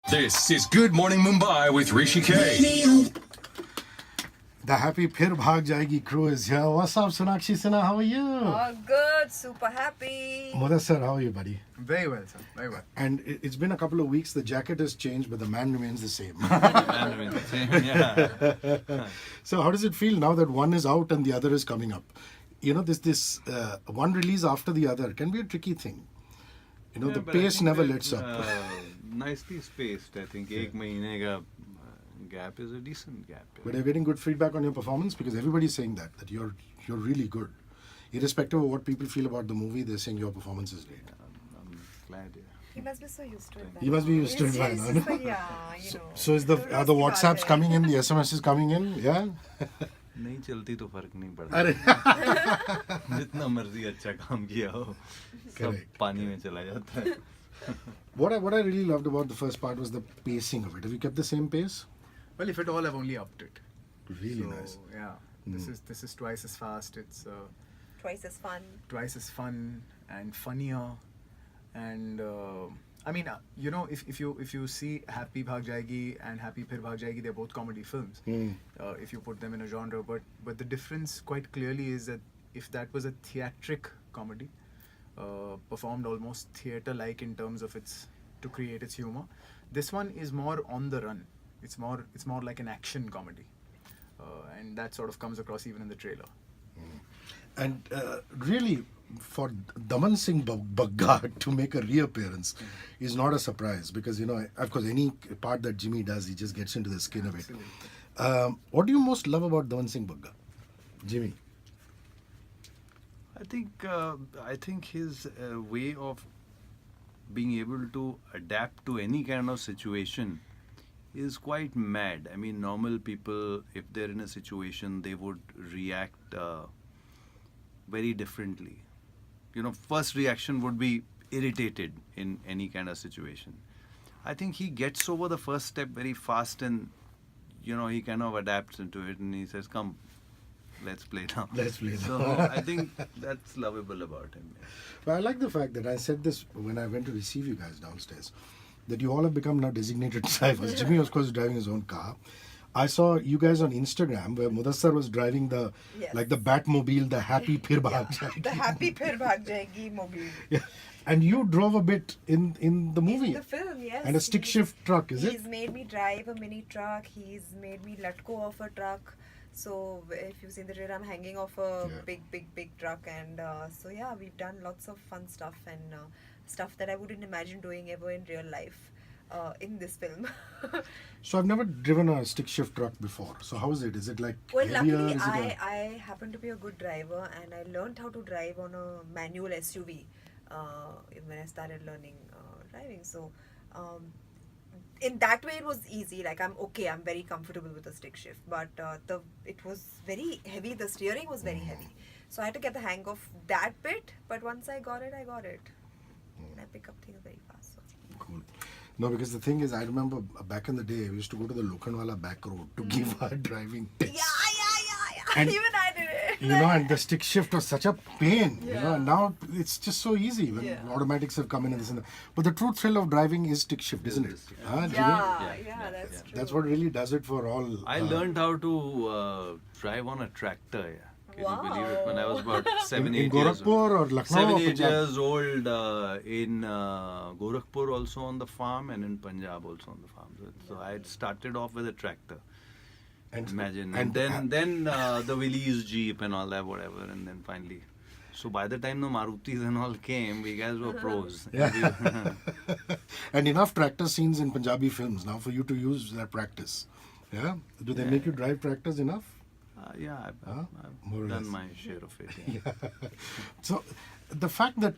This is Good Morning Mumbai with Hrishikesh. The Happy Phirr Bhag Jayegi crew is here. What's up, Sonakshi Sinha? How are you? Oh, good. Super happy. Mudassar, how are you, buddy? Very well, sir. Very well. And it's been a couple of weeks. The jacket has changed, but the man remains the same. Yeah. So how does it feel now that one is out and the other is coming up? You know, this one release after the other can be a tricky thing. You know, the But I pace think never we're, lets up. Nicely spaced. I think एक महीने का gap is a decent gap. But you're getting good feedback on your performance because everybody's saying that you're really good. Irrespective of what people feel about the movie, they're saying your performance is great. I'm glad. Yeah. He must be so used to it. You must be used to it by It's now. just like, yeah, you know. So are the WhatsApps coming in, the SMS is coming in, yeah? नहीं चलती तो फर्क नहीं पड़ता. अरे जितना मर्जी अच्छा काम किया हो, सब पानी में चला जाता है. What I really loved about the first part was the pacing of it. Have you kept the same pace? Well, if at all, I've only upped it. Really So, nice. Yeah. This is twice as fast. It's Twice as fun. twice as fun and funnier. And I mean, you know, if you see Happy Bhag Jayegi and Happy Phirr Bhag Jayegi, they're both comedy films. If you put them in a genre, but the difference quite clearly is that if that was a theatric comedy, performed almost theater-like in terms of to create its humor, this one is more on the run. It's more like an action comedy, and that sort of comes across even in the trailer. And really, for Daman Singh Bagga to make a reappearance is not a surprise because, you know, of course, any part that Jimmy does, he just gets into the skin of it. What do you most love about Daman Singh Bagga, Jimmy? I think his way of being able to adapt to any kind of situation is quite mad. I mean, normal people, if they're in a situation, they would react very differently. You know, first reaction would be irritated in any kind of situation. I think he gets over the first step very fast and, you know, he kind of adapts into it and he says, come, let's play now. Let's play now. So I think that's lovable about him. Yeah. But I like the fact that I said this when I went to receive you guys downstairs, that you all have become now designated drivers. Jimmy, of course, is driving his own car. I saw you guys on Instagram where Mudassar was driving the Batmobile, the Happy Phirr Bhag Jayegi. The Happy Phirr Bhag Jayegi mobile. Yeah. And you drove a bit in the movie. In the film, yes. And a stick shift truck, is it? He's made me drive a mini truck. He's made me let go of a truck. So if you've seen the trailer, I'm hanging off a big truck. And so yeah, we've done lots of fun stuff and stuff that I wouldn't imagine doing ever in real life in this film. So I've never driven a stick shift truck before. So how is it? Is it like Well, heavier? luckily, Is it I happen to be a good driver and I learned how to drive on a manual SUV when I started learning driving. So in that way, it was easy. Like, I'm very comfortable with the stick shift. But it was very heavy. The steering was very heavy. So I had to get the hang of that bit. But once I got it, I got it. And I pick up things very fast. So. Cool. No, because the thing is, I remember back in the day, we used to go to the Lokhandwala back road to give our driving tests. Yeah. And Even I did it. You know, and the stick shift was such a pain. You know, and now it's just so easy when automatics have come in and this and that. But the true thrill of driving is stick shift, isn't it? Huh, Jimmy? That's true. That's what really does it for all. I learned how to drive on a tractor. Yeah. Can you believe it? When I was about 7, 8 in years Gorakhpur old. or Lucknow 7, or 8 Punjab? years old in Gorakhpur also on the farm and in Punjab also on the farm. So I had started off with a tractor. And Imagine. And then the Willys Jeep and all that, whatever. And then finally. So by the time the Marutis and all came, we guys were pros. Yeah. And enough tractor scenes in Punjabi films now for you to use that practice. Yeah? Do they make you drive tractors enough? Yeah, More or I've done less. my share of it. Yeah. So the fact that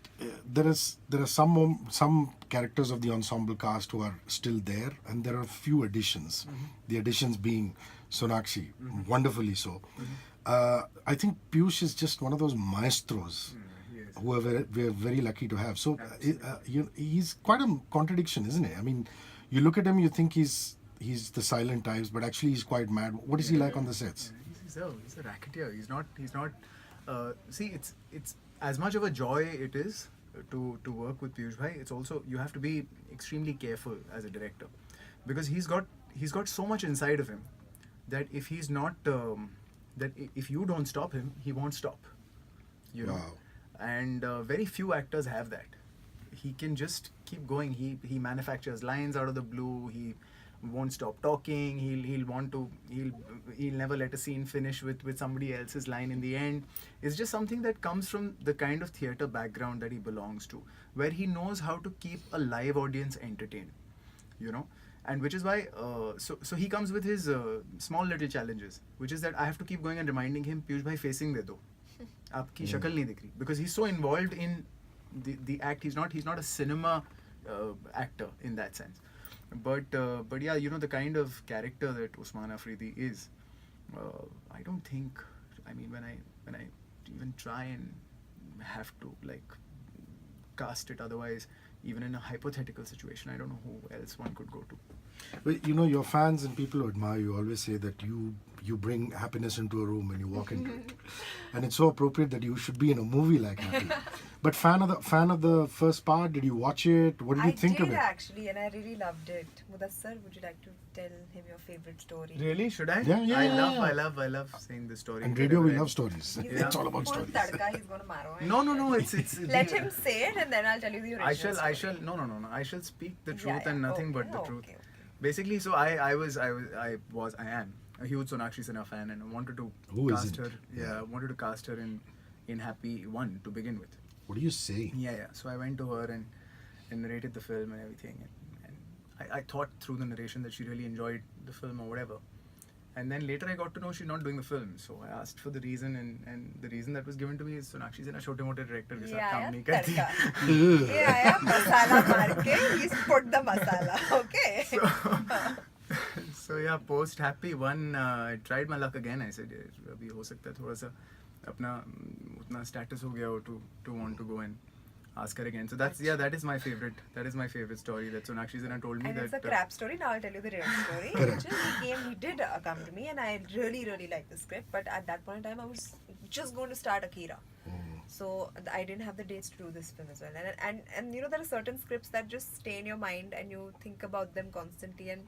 there are some characters of the ensemble cast who are still there, and there are a few additions. The additions being Sonakshi, wonderfully so. I think Piyush is just one of those maestros who we're very lucky to have. So he's quite a contradiction, isn't he? I mean, you look at him, you think he's the silent types, but actually he's quite mad. What is he like on the sets? He's a racketeer. He's not. See, it's as much of a joy it is to work with Piyush Bhai. It's also, you have to be extremely careful as a director. because he's got so much inside of him that if he's not if you don't stop him, he won't stop. You know, Wow. and very few actors have that. He can just keep going. He manufactures lines out of the blue. He won't stop talking. He'll never let a scene finish with somebody else's line in the end. It's just something that comes from the kind of theatre background that he belongs to, where he knows how to keep a live audience entertained, you know. And which is why so he comes with his small little challenges, which is that I have to keep going and reminding him, Piyush bhai, facing de do, aapki shakal nahi dikh rahi, because he's so involved in the act. He's not a cinema actor in that sense. But yeah, you know, the kind of character that Usman Afridi is, I don't think, I mean, when I even try and have to like cast it otherwise, even in a hypothetical situation, I don't know who else one could go to. Well, you know, your fans and people who admire you always say that you bring happiness into a room when you walk into it, and it's so appropriate that you should be in a movie like Happy. But fan of the first part, did you watch it? What did you think of it? I did actually, and I really loved it. Mudassar, would you like to tell him your favorite story? Really? Should I? Yeah. I love saying this story. And radio, we love stories. He's It's all gonna about pull stories. tadka, he's gonna maro it. No. It's Let him say it, and then I'll tell you the original I story. shall. No. I shall speak the Yeah, truth and nothing but the okay, truth. okay. Basically, so I am a huge Sonakshi Sinha fan, and I wanted to Who cast isn't? her. Yeah, Yeah. I wanted to cast her in Happy 1 to begin with. What do you say? Yeah. So I went to her and narrated the film and everything, and I thought through the narration that she really enjoyed the film or whatever. And then later I got to know she's not doing the film, so I asked for the reason, and the reason that was given to me is Sonakshi Sinha छोटे मोटे director के साथ काम नहीं करती. tadka. Yeah, masala marke, he's put the masala, okay? So yeah, post Happy 1, I tried my luck again. I said, अभी हो सकता है थोड़ा सा अपना उतना status हो गया हो to want to go and ask her again. So that is my favorite story that Sonakshi Sinha told me. And that it's a crap story. Now I'll tell you the real story. Correct. He did come to me, and I really liked the script. But at that point in time, I was just going to start Akira. So I didn't have the dates to do this film as well. And you know, there are certain scripts that just stay in your mind, and you think about them constantly, and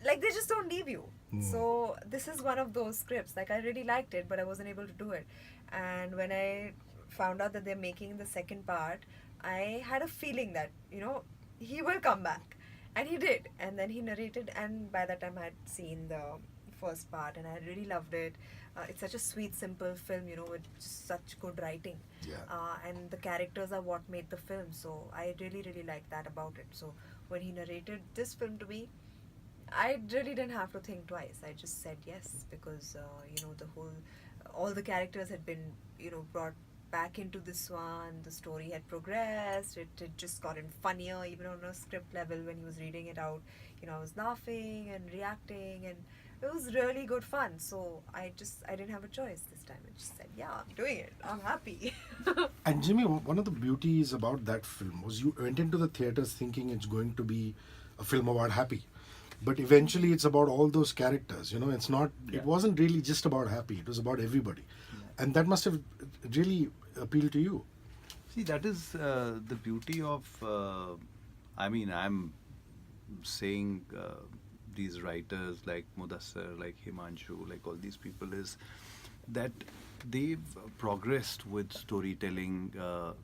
like they just don't leave you. So this is one of those scripts. Like I really liked it, but I wasn't able to do it. And when I found out that they're making the second part, I had a feeling that, you know, he will come back. And he did. And then he narrated, and by that time I had seen the first part, and I really loved it. It's such a sweet, simple film, you know, with such good writing. Yeah. And the characters are what made the film. So I really liked that about it. So when he narrated this film to me, I really didn't have to think twice. I just said yes, because you know, all the characters had been, you know, brought back into this one. The story had progressed. It had just gotten funnier, even on a script level. When he was reading it out, you know, I was laughing and reacting, and it was really good fun. So I didn't have a choice this time. I just said, yeah, I'm doing it. I'm happy. And Jimmy, one of the beauties about that film was you went into the theatres thinking it's going to be a film about Happy. But eventually it's about all those characters, you know, it's not, it wasn't really just about Happy, it was about everybody. Yeah. And that must have really appealed to you. See, that is the beauty of, I mean, I'm saying these writers like Mudassar, like Himanshu, like all these people, is that they've progressed with storytelling.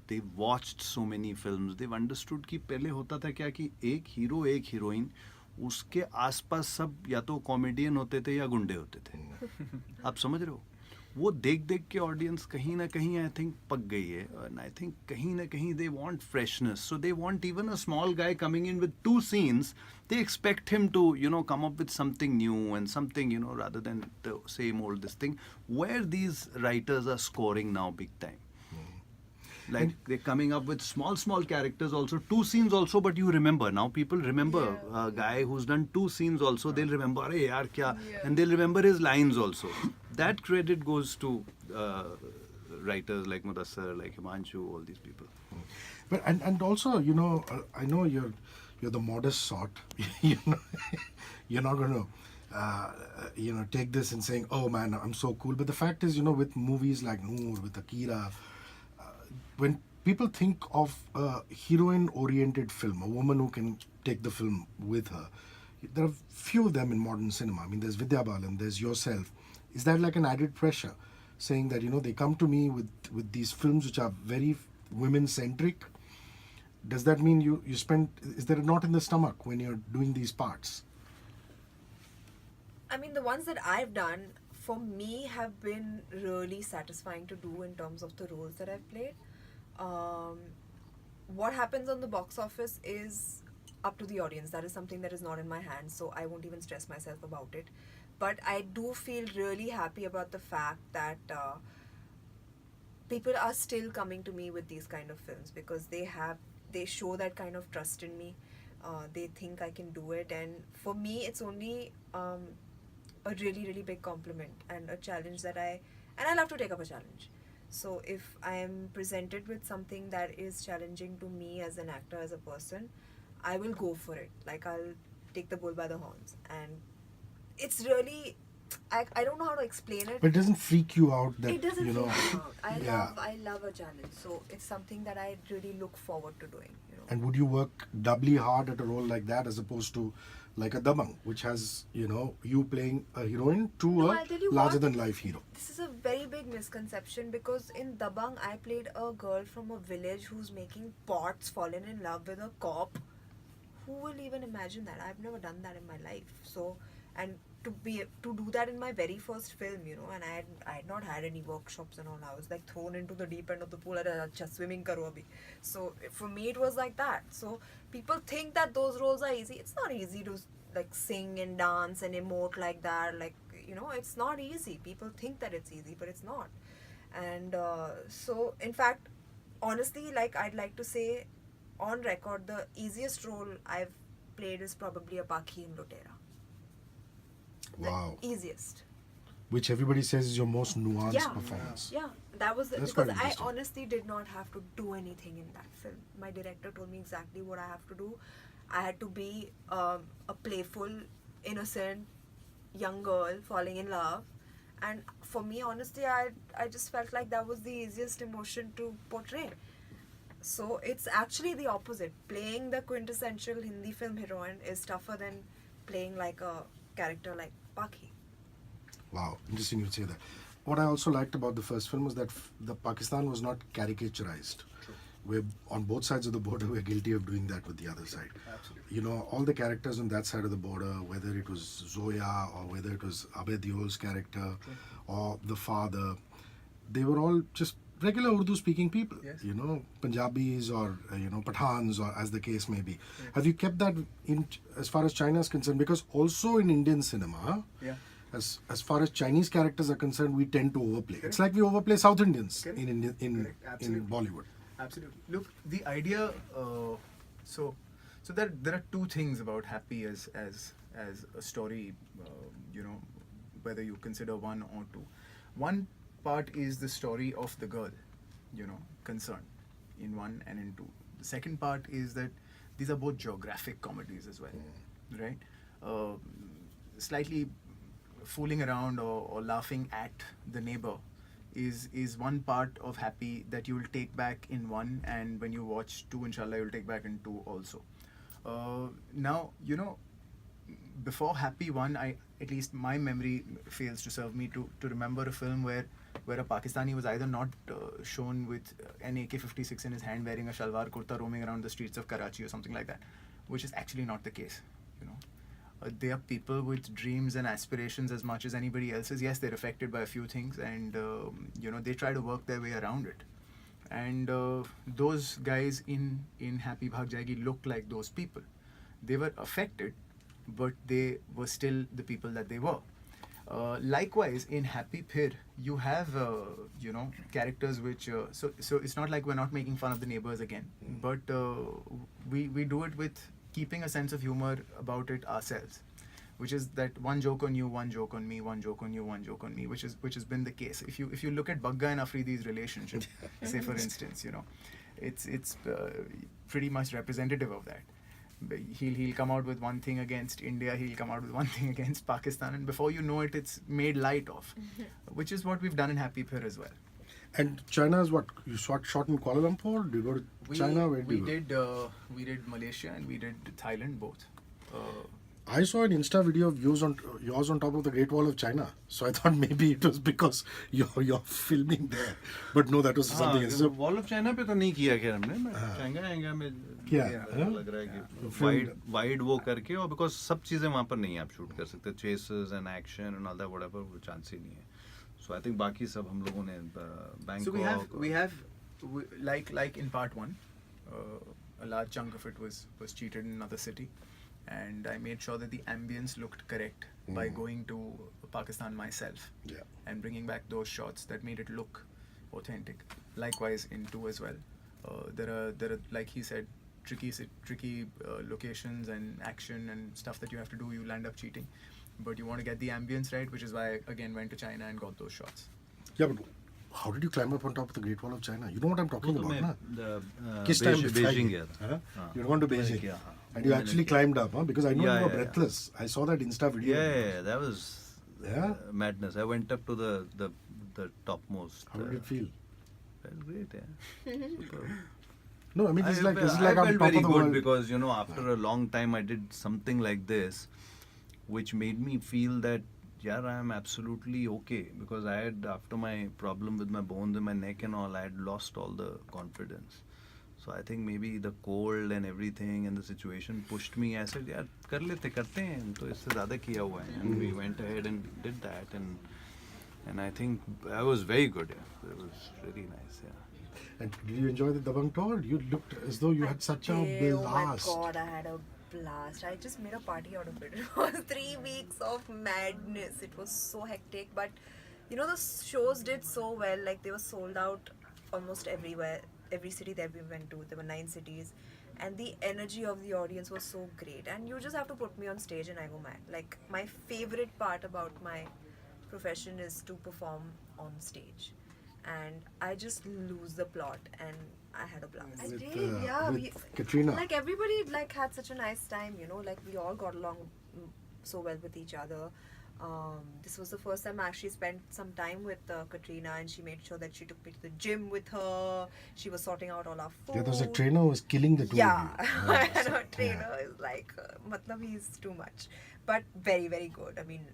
They've watched so many films. They've understood कि पहले होता था क्या कि एक hero एक heroine उसके आसपास सब या तो कॉमेडियन होते थे या गुंडे होते थे. आप समझ रहे हो? वो देख के ऑडियंस कहीं ना कहीं आई थिंक पक गई है. एंड आई थिंक कहीं ना कहीं they want freshness, so they want even a small guy coming in with 2 scenes, they expect him to, you know, come up with something new and something, you know, rather than the same old this thing, where these writers are scoring now big time. Like they're coming up with small characters also, 2 scenes also, but you remember. Now people remember a guy who's done 2 scenes also, they'll remember, "Arey yaar kya," and they'll remember his lines also. That credit goes to writers like Mudassar, like Himanshu, all these people. But and also, you know, I know you're the modest sort. You know, you're not going to, you know, take this and saying, "Oh man, I'm so cool." But the fact is, you know, with movies like Noor, with Akira, when people think of a heroine-oriented film, a woman who can take the film with her. There are few of them in modern cinema. I mean, there's Vidya Balan, there's yourself. Is that like an added pressure, saying that, you know, they come to me with these films which are very women-centric? Does that mean you spend, is there a knot in the stomach when you're doing these parts? I mean, the ones that I've done, for me, have been really satisfying to do in terms of the roles that I've played. What happens on the box office is up to the audience. That is something that is not in my hands, so I won't even stress myself about it. But I do feel really happy about the fact that people are still coming to me with these kind of films, because they show that kind of trust in me. They think I can do it, and for me, it's only a really, really big compliment and a challenge that I love to take up a challenge. So if I am presented with something that is challenging to me as an actor, as a person, I will go for it. Like, I'll take the bull by the horns. And it's really, I don't know how to explain it. But it doesn't freak you out that, It doesn't you know... freak me out. Yeah. I love a challenge. So it's something that I really look forward to doing. You know? And would you work doubly hard at a role like that as opposed to like a Dabang, which has, you know, you playing a heroine to No, a I'll tell you larger-than-life hero? This is a very big misconception, because in Dabang, I played a girl from a village who's making pots, fallen in love with a cop. Who will even imagine that? I've never done that in my life. So, and to do that in my very first film, you know, and I had not had any workshops and all. I was like thrown into the deep end of the pool. Acha, swimming karo abhi. So for me, it was like that. So people think that those roles are easy. It's not easy to like sing and dance and emote like that. Like, you know, it's not easy. People think that it's easy, but it's not. And so, in fact, honestly, like, I'd like to say on record, the easiest role I've played is probably a Pakhi in Lutera. Wow. The easiest. Which everybody says is your most nuanced performance. Yeah, that was That's because quite I interesting. honestly did not have to do anything in that film. My director told me exactly what I have to do. I had to be a playful, innocent young girl falling in love, and for me, honestly, I just felt like that was the easiest emotion to portray. So it's actually the opposite. Playing the quintessential Hindi film heroine is tougher than playing like a character like Pakhi. Wow, interesting you say that. What I also liked about the first film was that the Pakistan was not caricaturized. We're on both sides of the border. We're guilty of doing that with the other side. Absolutely. You know, all the characters on that side of the border, whether it was Zoya or whether it was Abhay Deol's character or the father, they were all just regular Urdu-speaking people. Yes. You know, Punjabis or you know, Pathans, or as the case may be. Have you kept that in as far as China is concerned? Because also in Indian cinema, Yeah. as far as Chinese characters are concerned, we tend to overplay. It's like we overplay South Indians Correct. in Correct. Absolutely. Bollywood. Absolutely. Look, the idea. So there are two things about Happy as a story. You know, whether you consider one or two. One part is the story of the girl, you know, concerned in one and in two. The second part is that these are both geographic comedies as well, right? Slightly fooling around or laughing at the neighbor is one part of Happy that you will take back in one, and when you watch two, inshallah, you'll take back in two also. Now, you know, before Happy 1, at least my memory fails to serve me to remember a film where a Pakistani was either not shown with an AK-56 in his hand, wearing a shalwar kurta, roaming around the streets of Karachi or something like that, which is actually not the case, you know. They are people with dreams and aspirations as much as anybody else's. Yes, they're affected by a few things, and you know, they try to work their way around it. And those guys in Happy Bhag Jayegi look like those people. They were affected, but they were still the people that they were. Likewise, in Happy Phirr, you have you know, characters which so it's not like we're not making fun of the neighbors again, but we do it with keeping a sense of humor about it ourselves, which is that one joke on you, one joke on me, one joke on you, one joke on me, which has been the case. If you look at Bagga and Afridi's relationship, say for instance, you know, it's pretty much representative of that. He'll come out with one thing against India, he'll come out with one thing against Pakistan, and before you know it, it's made light of, which is what we've done in Happy Phirr as well. And China is what? You shot in Kuala Lumpur? Do you go to China? Where do you go? We did Malaysia and we did Thailand both. I saw an Insta video of yours on top of the Great Wall of China. So I thought maybe it was because you're filming there. But no, that was something else. So, wall of China पे तो नहीं किया खैर हमने चांगा में क्या, मेरे को लग रहा है कि वाइड वो करके और बिकॉज सब चीजें वहाँ पर नहीं आप शूट कर सकते chases and action and all that whatever वो चांस ही नहीं है सो आई थिंक बाकी सब हम लोगों ने So we have like in part 1, a large chunk of it was cheated in another city, and I made sure that the ambience looked correct by going to Pakistan myself and bringing back those shots that made it look authentic. Likewise in 2 as well. There are like he said tricky locations and action and stuff that you have to do. You'll end up cheating, but you want to get the ambience right, which is why I again went to China and got those shots. yeah, but how did you climb up on top of the Great Wall of China? You know what I'm talking तो about, मैं na? Kiss time with Beijing flying? गया था Huh? You gone to Beijing? किया, हाँ. And you actually climbed up, huh? Because I know Yeah, you were yeah, yeah. breathless. I saw that Insta video. Yeah, that was Yeah? madness. I went up to the topmost. How did it feel? Felt great, yeah. Superb. No, I mean, this is like I'm felt top very of the good world. because after a long time I did something like this, which made me feel that yeah, I am absolutely okay because I had after my problem with my bones in my neck and all, I had lost all the confidence. So I think maybe the cold and everything and the situation pushed me. I said, यार कर लेते करते हैं तो इससे ज़्यादा किया हुआ है. And we went ahead and did that and I think I was very good. Yeah. It was really nice. Yeah. And did you enjoy the Dabang tour? You looked as though you had such a blast. Oh my god, I had a blast. I just made a party out of it. It was 3 weeks of madness. It was so hectic, but the shows did so well. Like they were sold out almost everywhere. Every city that we went to, there were 9 cities, and the energy of the audience was so great. And you just have to put me on stage and I go mad. Like my favorite part about my profession is to perform on stage, and I just lose the plot, and I had a blast. I With, did, yeah. with Katrina. Like everybody had such a nice time, like we all got along so well with each other. This was the first time I actually spent some time with Katrina, and she made sure that she took me to the gym with her. She was sorting out all our food. Yeah, there was a trainer who was killing the two Yeah, of you. and her trainer is like, matlab he's too much. But very, very good. I mean,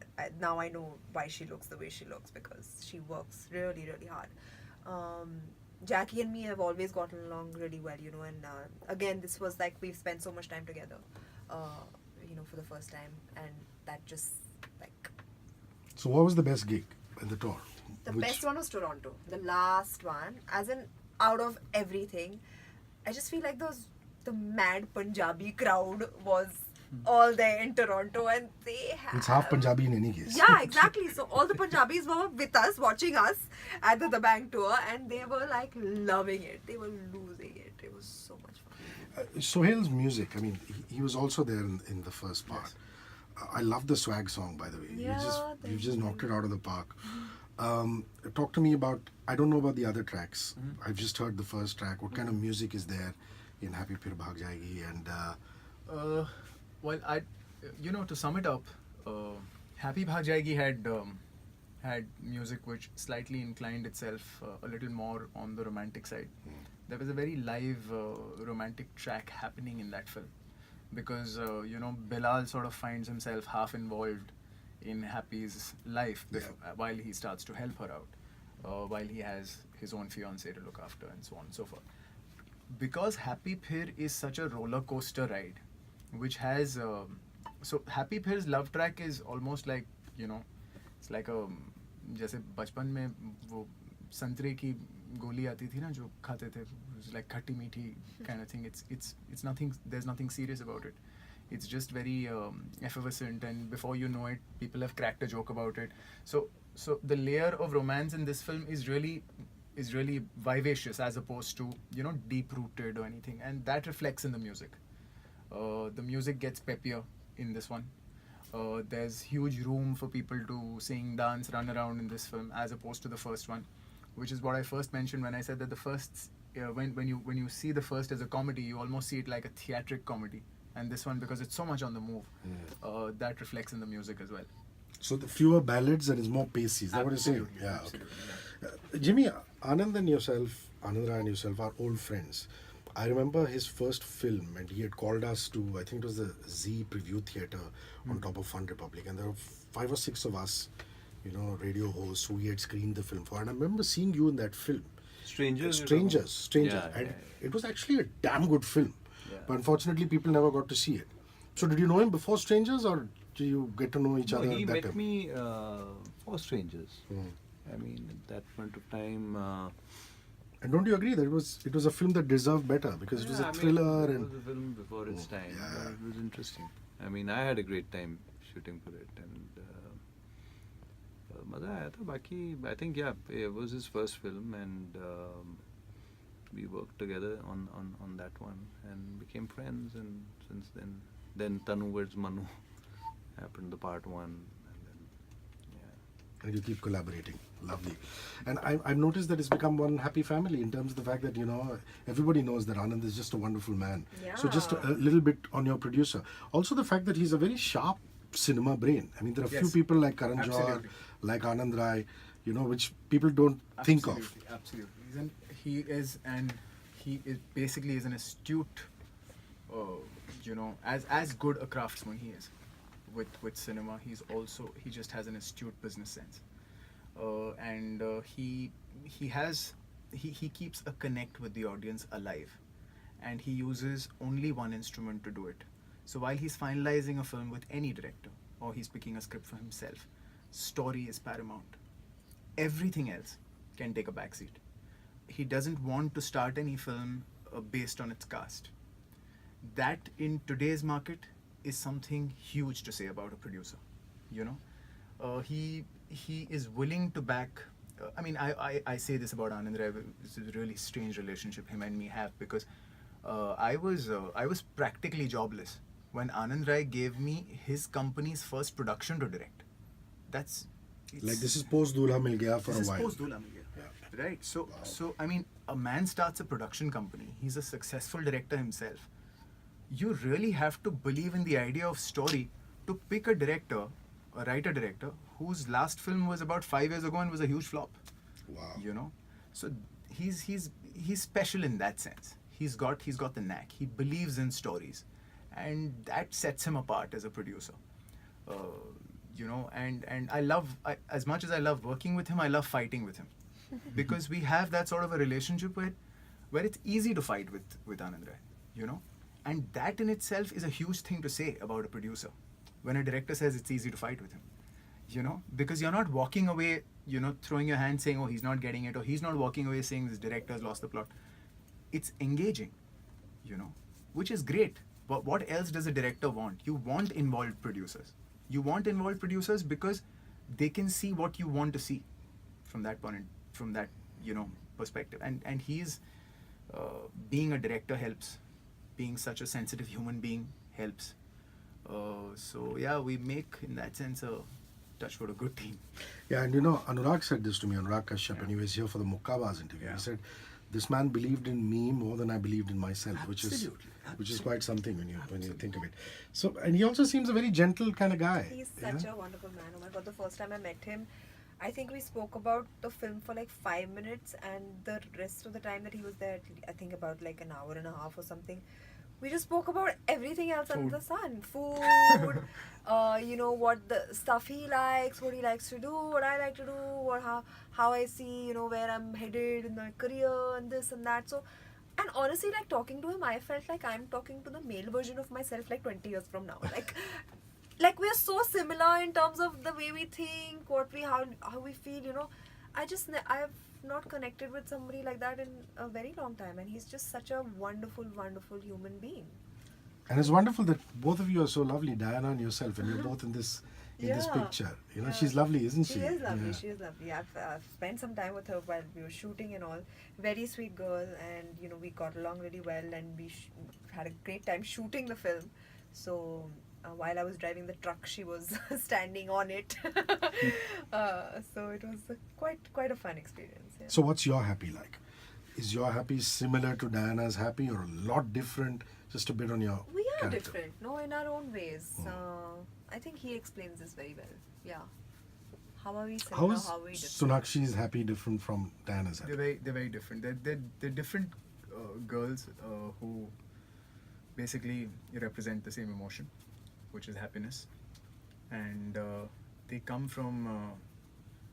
now I know why she looks the way she looks, because she works really, really hard. Jackie and me have always gotten along really well, and again, this was like we've spent so much time together, for the first time, and that just like... So what was the best gig in the tour? The best one was Toronto. The last one, as in out of everything, I just feel like the mad Punjabi crowd was all there in Toronto, and they have... It's half Punjabi in any case. Yeah, exactly. So all the Punjabis were with us, watching us at the Dabang tour, and they were like loving it. They were losing it. It was so much fun. Sohail's music, I mean, he was also there in the first part. Yes. I love the swag song, by the way. Yeah, you just thank knocked you. it out of the park. Talk to me about, I don't know about the other tracks. I've just heard the first track. What kind of music is there in Happy Phirr Bhag Jayegi? And Well, to sum it up, Happy Bhag Jayegi had music which slightly inclined itself a little more on the romantic side. There was a very live romantic track happening in that film, because Bilal sort of finds himself half involved in Happy's life while he starts to help her out, while he has his own fiancée to look after, and so on and so forth. Because Happy Phirr is such a roller coaster ride, which has so Happy Phirr's love track is almost like it's like a जैसे बचपन में वो संतरे की गोली आती थी ना जो खाते थे, like खट्टी मीठी kind of thing. It's nothing. There's nothing serious about it. It's just very effervescent, and before you know it, people have cracked a joke about it. So the layer of romance in this film is really vivacious, as opposed to deep rooted or anything, and that reflects in the music. The music gets peppier in this one. There's huge room for people to sing, dance, run around in this film, as opposed to the first one, which is what I first mentioned when I said that the first, when you see the first as a comedy, you almost see it like a theatric comedy, and this one, because it's so much on the move, that reflects in the music as well. So the fewer ballads and it's more pacey. Is that what you're saying? Absolutely, Yeah. absolutely, Okay. Jimmy, Anand and yourself, Anand Rai and yourself are old friends. I remember his first film, and he had called us to, I think it was the Z Preview Theatre on top of Fun Republic, and there were 5 or 6 of us, radio hosts who he had screened the film for. And I remember seeing you in that film. Strangers. Strangers. Yeah, and yeah. it was actually a damn good film. Yeah. But unfortunately, people never got to see it. So did you know him before Strangers, or did you get to know each No, other he at that met time? me for Strangers. I mean, at that point of time. And don't you agree that it was a film that deserved better, because it was a thriller It and was a film before its time. yeah. But it was interesting. I mean, I had a great time shooting for it, and मजा आया था. बाकी, I think it was his first film, and we worked together on that one and became friends. And since then Tanu Words Manu happened, the part 1, and then and you keep collaborating. Lovely. And I've noticed that it's become one happy family in terms of the fact that, everybody knows that Anand is just a wonderful man. So just a little bit on your producer. Also the fact that he's a very sharp cinema brain. I mean, there are few Yes. people like Karan Johar, Absolutely. like Anand Rai, which people don't think of. Absolutely. He basically is an astute, as good a craftsman he is with cinema. He just has an astute business sense, and he keeps a connect with the audience alive, and he uses only one instrument to do it. So while he's finalizing a film with any director, or he's picking a script for himself, story is paramount. Everything else can take a backseat. He doesn't want to start any film based on its cast. That in today's market is something huge to say about a producer. He is willing to back. I say this about Anand Rai. It's a really strange relationship him and me have, because I was practically jobless when Anand Rai gave me his company's first production to direct. Like this is post Dulha Mil Gaya for a This is while. post Dulha Mil Gaya. Right. So I mean, a man starts a production company. He's a successful director himself. You really have to believe in the idea of story to pick a writer-director whose last film was about 5 years ago and was a huge flop. Wow. So he's special in that sense. He's got the knack. He believes in stories, and that sets him apart as a producer. And as much as I love working with him, I love fighting with him, because we have that sort of a relationship where it's easy to fight with Anand Rai, and that in itself is a huge thing to say about a producer. When a director says it's easy to fight with him, because you're not walking away, throwing your hand saying, oh, he's not getting it, or he's not walking away saying this director's lost the plot. It's engaging, which is great. But what else does a director want? You want involved producers. You want involved producers because they can see what you want to see from that perspective. And he's being a director helps. Being such a sensitive human being helps. So yeah, we make in that sense a touchwood a good team. Yeah, and Anurag said this to me, Anurag Kashyap, when he was here for the Mukkabaz interview. He said, this man believed in me more than I believed in myself, which is quite something when you think of it. So, and he also seems a very gentle kind of guy. He's such a wonderful man. Oh my God, the first time I met him, I think we spoke about the film for like 5 minutes, and the rest of the time that he was there, I think about like an hour and a half or something, we just spoke about everything else under the sun. Food, what the stuff he likes, what he likes to do, what I like to do, how I see, where I'm headed in my career and this and that. So, and honestly, like talking to him, I felt like I'm talking to the male version of myself like 20 years from now. Like we're so similar in terms of the way we think, how we feel, I've not connected with somebody like that in a very long time, and he's just such a wonderful, wonderful human being. And it's wonderful that both of you are so lovely, Diana and yourself, and you're both in this picture. She's lovely, isn't she? She is lovely. Yeah. She is lovely. I've spent some time with her while we were shooting and all. Very sweet girl, and we got along really well, and we had a great time shooting the film. So while I was driving the truck, she was standing on it. So it was quite a fun experience. Yeah. So what's your happy like? Is your happy similar to Diana's happy, or a lot different? Just a bit on your We are character. different, in our own ways. I think he explains this very well. Yeah. How are we How similar? is How are we different? Sonakshi's Happy different from Diana's Happy? They're very different. They're different girls who basically represent the same emotion, which is happiness, and they come from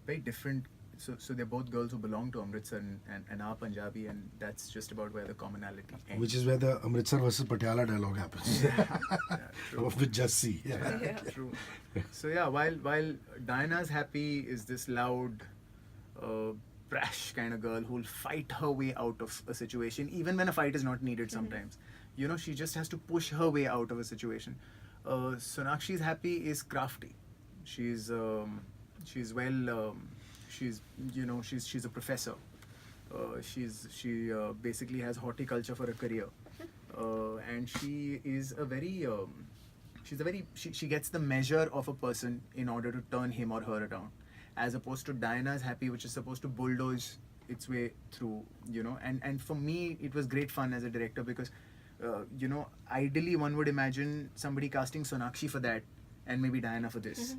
very different. So they're both girls who belong to Amritsar and are Punjabi, and that's just about where the commonality ends. Which is where the Amritsar versus Patiala dialogue happens. yeah, true. With Jassi. Yeah. Yeah. True. So yeah, while Diana's Happy is this loud, brash kind of girl who'll fight her way out of a situation, even when a fight is not needed sometimes. You know, she just has to push her way out of a situation. Sonakshi's Happy is crafty. She's well. She's a professor. She basically has horticulture for a career, and she gets the measure of a person in order to turn him or her around, as opposed to Diana's Happy, which is supposed to bulldoze its way through. And for me, it was great fun as a director because, ideally one would imagine somebody casting Sonakshi for that and maybe Diana for this,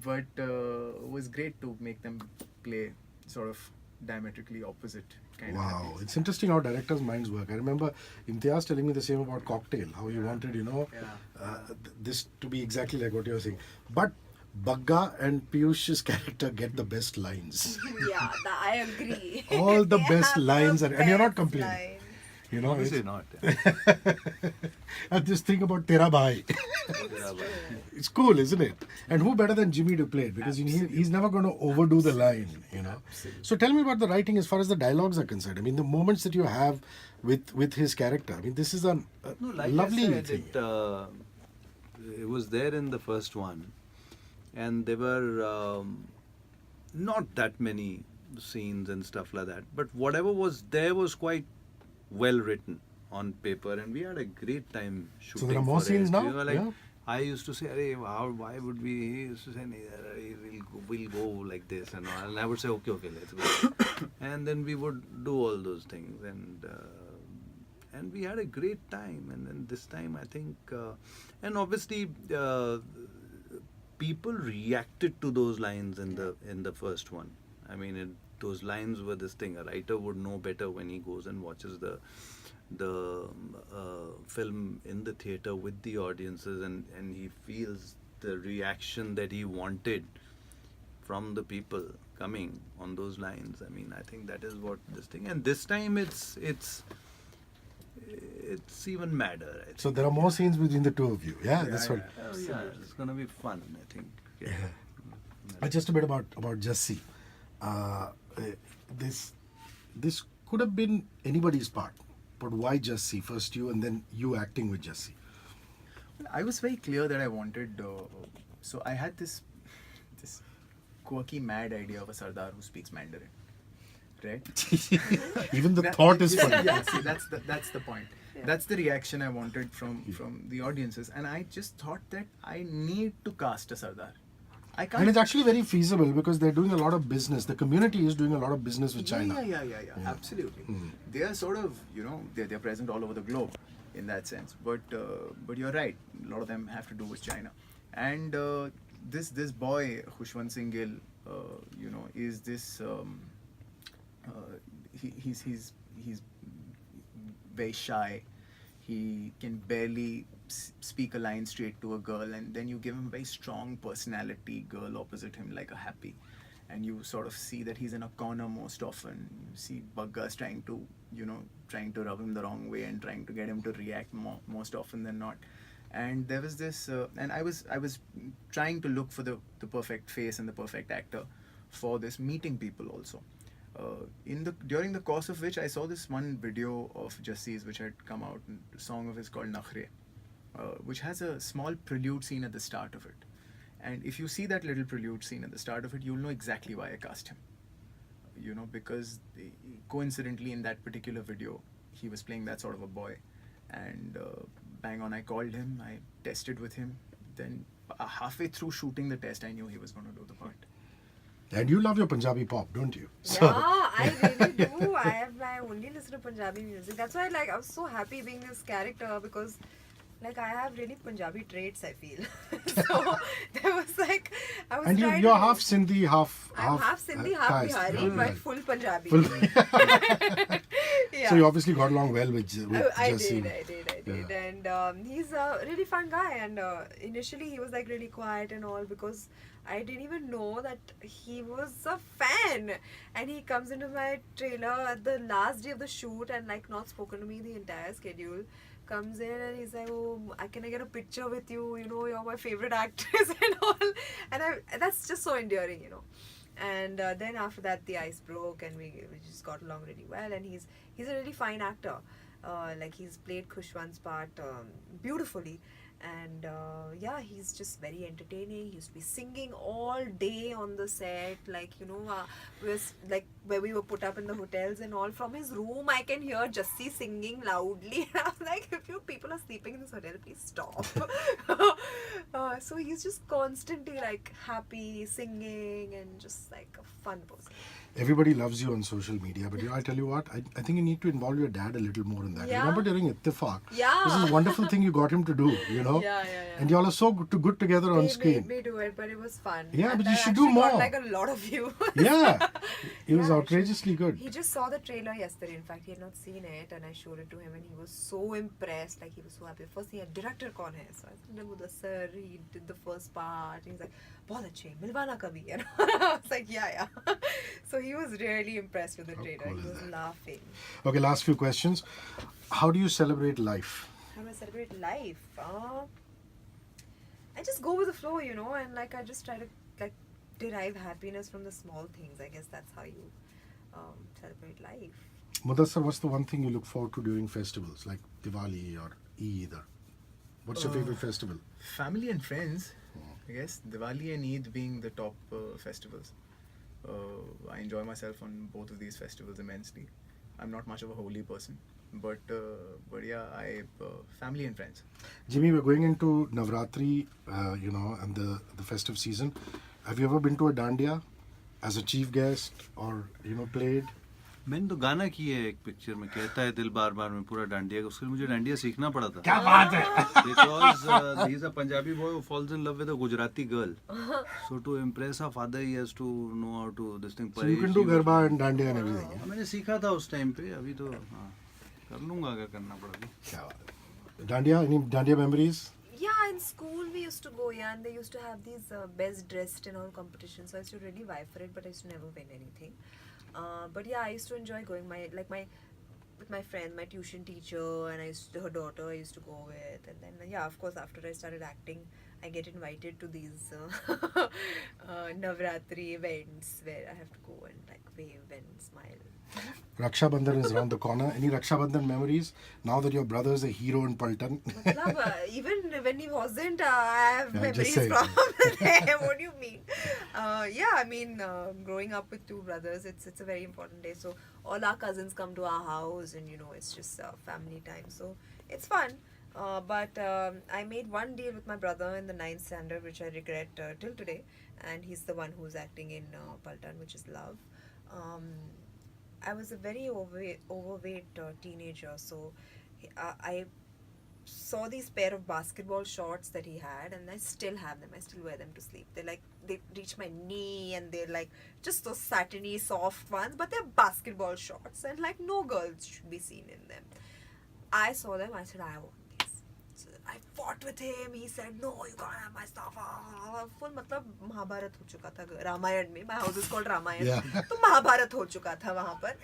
but it was great to make them play sort of diametrically opposite kind of Wow, happies. it's interesting how directors' minds work. I remember Imtiaz telling me the same about Cocktail, how he wanted, this to be exactly like what you're saying. But Bagga and Piyush's character get the best lines. Yeah, I agree. All the They best have lines the and you're not best complaining. lines. Obviously not. And this thing about Tera Bhai. It's cool, isn't it? And who better than Jimmy to play it? Because he's never going to overdo the line, So tell me about the writing as far as the dialogues are concerned. I mean, the moments that you have with his character. I mean, this is a lovely I said, thing. it was there in the first one, and there were not that many scenes and stuff like that. But whatever was there was quite well written on paper, and we had a great time shooting. So there are more for scenes it. now? We were like, Yeah. I used to say, why would we? He used to say, we'll go like this and all. And I would say, okay, let's go. And then we would do all those things, and we had a great time. And then this time, I think, and obviously, people reacted to those lines in the first one. I mean, those lines were this thing. A writer would know better when he goes and watches the film in the theater with the audiences, and he feels the reaction that he wanted from the people coming on those lines. I mean, I think that is what this thing. And this time it's even madder, I think. So there are more scenes between the two of you. Yeah, that's what. Oh, yeah, it's gonna be fun, I think. Yeah. Just a bit about Jassi. This could have been anybody's part, but why Jassi? First you, and then you acting with Jassi. I was very clear that I wanted. So I had this quirky, mad idea of a Sardar who speaks Mandarin, right? Even the thought is funny. Yeah, see, that's the point. Yeah. That's the reaction I wanted from the audiences, and I just thought that I need to cast a Sardar. I can't. And it's actually very feasible because they're doing a lot of business. The community is doing a lot of business with China. Yeah. Absolutely. They are sort of, they're present all over the globe in that sense. But you're right. A lot of them have to do with China. And this boy, Khushwant Singh Gill, is this. He's very shy. He can barely speak a line straight to a girl, and then you give him a very strong personality girl opposite him, like a Happy, and you sort of see that he's in a corner most often. You see Baggas trying to rub him the wrong way and trying to get him to react most often than not. And there was this, and I was trying to look for the perfect face and the perfect actor for this, meeting people also. During the course of which I saw this one video of Jassi's which had come out, a song of his called Nakhre, which has a small prelude scene at the start of it. And if you see that little prelude scene at the start of it, you'll know exactly why I cast him. Because coincidentally in that particular video, he was playing that sort of a boy. And bang on, I called him, I tested with him. Then halfway through shooting the test, I knew he was going to do the part. And you love your Punjabi pop, don't you? Yeah, I really do. I only listen to Punjabi music. That's why I was so happy being this character, because like I have really Punjabi traits, I feel. So there was like, I was And trying you're to- half Sindhi, I'm half Sindhi, half caste. Bihari, Yeah. but full Punjabi. Yeah. So you obviously got along well with I Jesse. did. And he's a really fun guy. And initially he was like really quiet and all because I didn't even know that he was a fan. And he comes into my trailer at the last day of the shoot and like not spoken to me the entire schedule. Comes in and he's like, oh, can I get a picture with you? You know, you're my favorite actress and all. And that's just so endearing, you know. And then after that the ice broke and we just got along really well. And he's a really fine actor. Like he's played Khushwant's part beautifully. And yeah, he's just very entertaining. He used to be singing all day on the set, like, you know, like where we were put up in the hotels and all. From his room I can hear Jassi singing loudly. And I was like, if you people are sleeping in this hotel, please stop. So he's just constantly like happy, singing, and just like a fun person. Everybody loves you on social media, but I tell you what, I think you need to involve your dad a little more in that. Yeah. Remember during Ittifaq? Yeah. This is a wonderful thing you got him to do, you know? Yeah. And y'all are so good together on He screen. made me do it, but it was fun. Yeah, And but you I should do actually got, more. like a lot of views. Yeah. It was Yeah, outrageously good. He just saw the trailer yesterday. In fact, he had not seen it, and I showed it to him, and he was so impressed. Like he was so happy. First, he had director kaun hai? So I said, Mudassar. He did the first part. He's like, बहुत अच्छे, मिलवाना कभी. You know? I was like, yeah. So he was really impressed with the trailer. cool He is was that? laughing. Okay, last few questions. How do you celebrate life? How do I celebrate life? I just go with the flow, you know, and like I just try to like derive happiness from the small things. I guess that's how you celebrate life. Mudassar, what's the one thing you look forward to during festivals like Diwali or Eid? Or what's your favorite festival? Family and friends, I guess. Diwali and Eid being the top festivals. I enjoy myself on both of these festivals immensely. I'm not much of a holy person, but yeah, family and friends. Jimmy, we're going into Navratri, you know, and the festive season. Have you ever been to a dandiya as a chief guest or, you know, played? मैंने तो गाना किया है एक picture में, कहता है दिल बार बार में पूरा डांडिया का, उसके लिए मुझे डांडिया सीखना पड़ा था. क्या बात है? Because he's a Punjabi boy who falls in love with a Gujarati girl. So to impress her father, he has to know how to this thing. So you can do garba and dandiya and everything. Yeah? मैंने सीखा था उस time पे, अभी तो हाँ कर लूँगा अगर करना पड़ा. क्या बात है? Dandiya, any dandiya memories? Yeah, in school we used to go, and they used to have these best dressed and all competitions. So I used to really vie for it, but I used to never win anything. But yeah, I used to enjoy going with my friend, my tuition teacher, and her daughter I used to go with. And then yeah, of course, after I started acting, I get invited to these Navratri events where I have to go and like wave and smile. Raksha Bandhan is around the corner. Any Raksha Bandhan memories? Now that your brother is a hero in Paltan. Even when he wasn't, I have Yeah, just memories saying. from there. What do you mean? Yeah, I mean, growing up with two brothers, it's a very important day. So all our cousins come to our house, and you know, it's just family time. So it's fun. But I made one deal with my brother in the 9th standard, which I regret till today. And he's the one who's acting in Paltan, which is Love. I was a very overweight teenager, so I saw these pair of basketball shorts that he had, and I still have them. I still wear them to sleep. They reach my knee, and they're like just those satiny, soft ones, but they're basketball shorts, and like no girls should be seen in them. I saw them. I said, I want these. So I fought with him. He said, no, you can't have my stuff. Full मतलब महाभारत हो चुका था रामायण में. My house is called Ramayan. Yeah. तो महाभारत हो चुका था वहाँ पर.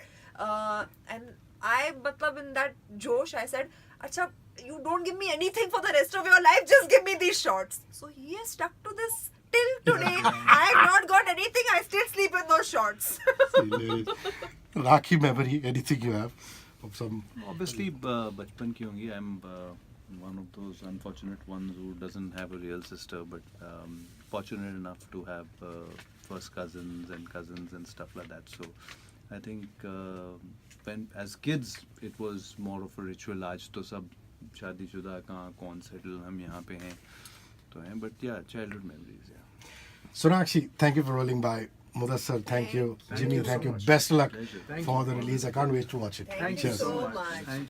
And I मतलब in that josh I said, अच्छा, you don't give me anything for the rest of your life, just give me these shorts. So he has stuck to this till today. I have not got anything. I still sleep in those shorts. Rakhi memory, anything you have of some? Obviously, बचपन की होंगी. I'm one of those unfortunate ones who doesn't have a real sister, but fortunate enough to have first cousins and stuff like that. So I think when as kids it was more of a ritual. आज तो सब शादीशुदा कहाँ कौन settle, हम यहाँ पे हैं तो हैं. But yeah, childhood memories. Yeah. Sonakshi, thank you for rolling by. Mudassar, thank you. Jimmy, you thank so you. much. Best luck Pleasure. Thank for you. the release. I can't wait to watch it. Thank you Cheers. so much.